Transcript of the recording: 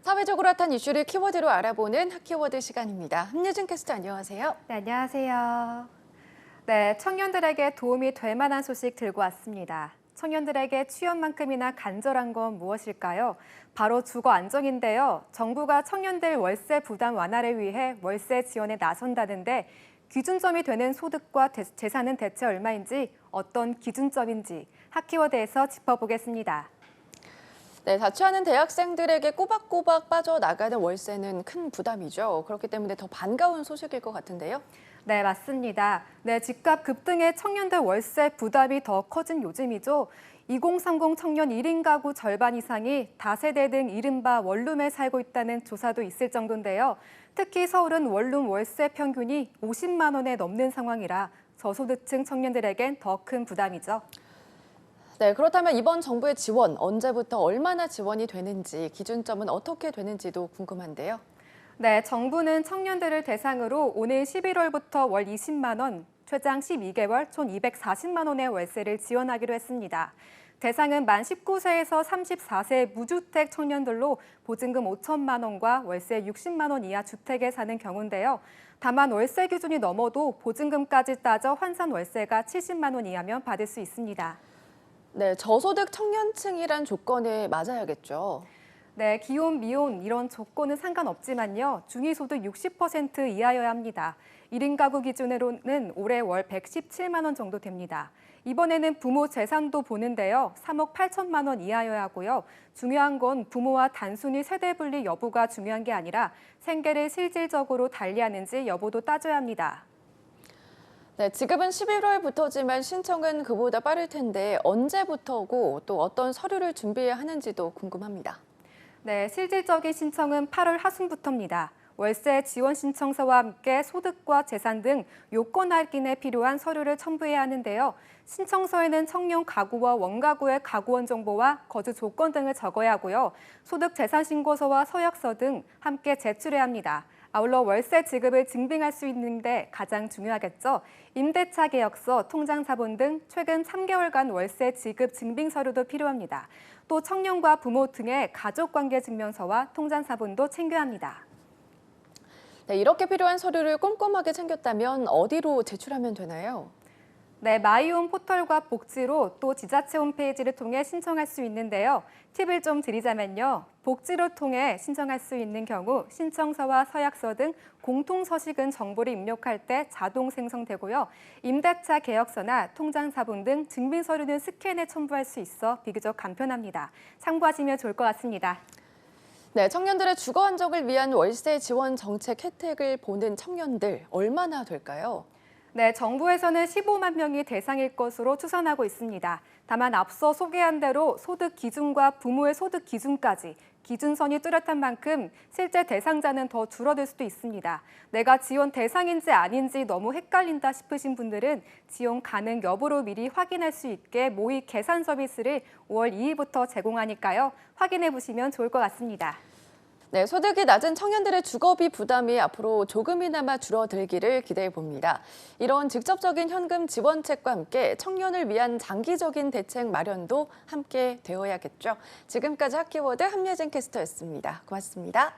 사회적으로 핫한 이슈를 키워드로 알아보는 핫키워드 시간입니다. 함유진 캐스터 안녕하세요. 네, 안녕하세요. 네, 청년들에게 도움이 될 만한 소식 들고 왔습니다. 청년들에게 취업만큼이나 간절한 건 무엇일까요? 바로 주거 안정인데요. 정부가 청년들 월세 부담 완화를 위해 월세 지원에 나선다는데 기준점이 되는 소득과 재산은 대체 얼마인지, 어떤 기준점인지 핫키워드에서 짚어보겠습니다. 네, 자취하는 대학생들에게 꼬박꼬박 빠져나가는 월세는 큰 부담이죠. 그렇기 때문에 더 반가운 소식일 것 같은데요. 네, 맞습니다. 네, 집값 급등에 청년들 월세 부담이 더 커진 요즘이죠. 2030 청년 1인 가구 절반 이상이 다세대 등 이른바 원룸에 살고 있다는 조사도 있을 정도인데요. 특히 서울은 원룸 월세 평균이 50만 원에 넘는 상황이라 저소득층 청년들에겐 더 큰 부담이죠. 네, 그렇다면 이번 정부의 지원 언제부터 얼마나 지원이 되는지, 기준점은 어떻게 되는지도 궁금한데요. 네, 정부는 청년들을 대상으로 오늘 11월부터 월 20만 원, 최장 12개월 총 240만 원의 월세를 지원하기로 했습니다. 대상은 만 19세에서 34세 무주택 청년들로 보증금 5천만 원과 월세 60만 원 이하 주택에 사는 경우인데요. 다만 월세 기준이 넘어도 보증금까지 따져 환산 월세가 70만 원 이하면 받을 수 있습니다. 네, 저소득 청년층이란 조건에 맞아야겠죠. 네, 기혼, 미혼 이런 조건은 상관없지만요. 중위소득 60% 이하여야 합니다. 1인 가구 기준으로는 올해 월 117만 원 정도 됩니다. 이번에는 부모 재산도 보는데요. 3억 8천만 원 이하여야 하고요. 중요한 건 부모와 단순히 세대 분리 여부가 중요한 게 아니라 생계를 실질적으로 달리하는지 여부도 따져야 합니다. 네, 지급은 11월부터지만 신청은 그보다 빠를 텐데 언제부터고 또 어떤 서류를 준비해야 하는지도 궁금합니다. 네, 실질적인 신청은 8월 하순부터입니다. 월세 지원 신청서와 함께 소득과 재산 등 요건 확인에 필요한 서류를 첨부해야 하는데요. 신청서에는 청년 가구와 원가구의 가구원 정보와 거주 조건 등을 적어야 하고요. 소득 재산 신고서와 서약서 등 함께 제출해야 합니다. 아울러 월세 지급을 증빙할 수 있는데 가장 중요하겠죠. 임대차 계약서, 통장사본 등 최근 3개월간 월세 지급 증빙 서류도 필요합니다. 또 청년과 부모 등의 가족관계 증명서와 통장사본도 챙겨야 합니다. 네, 이렇게 필요한 서류를 꼼꼼하게 챙겼다면 어디로 제출하면 되나요? 네, 마이홈 포털과 복지로 또 지자체 홈페이지를 통해 신청할 수 있는데요. 팁을 좀 드리자면요. 복지로 통해 신청할 수 있는 경우 신청서와 서약서 등 공통서식은 정보를 입력할 때 자동 생성되고요. 임대차 계약서나 통장사본 등 증빙서류는 스캔해 첨부할 수 있어 비교적 간편합니다. 참고하시면 좋을 것 같습니다. 네, 청년들의 주거 안정을 위한 월세 지원 정책 혜택을 보는 청년들 얼마나 될까요? 네, 정부에서는 15만 명이 대상일 것으로 추산하고 있습니다. 다만 앞서 소개한 대로 소득 기준과 부모의 소득 기준까지 기준선이 뚜렷한 만큼 실제 대상자는 더 줄어들 수도 있습니다. 내가 지원 대상인지 아닌지 너무 헷갈린다 싶으신 분들은 지원 가능 여부를 미리 확인할 수 있게 모의 계산 서비스를 5월 2일부터 제공하니까요. 확인해 보시면 좋을 것 같습니다. 네, 소득이 낮은 청년들의 주거비 부담이 앞으로 조금이나마 줄어들기를 기대해 봅니다. 이런 직접적인 현금 지원책과 함께 청년을 위한 장기적인 대책 마련도 함께 되어야겠죠. 지금까지 핫키워드 함유진 캐스터였습니다. 고맙습니다.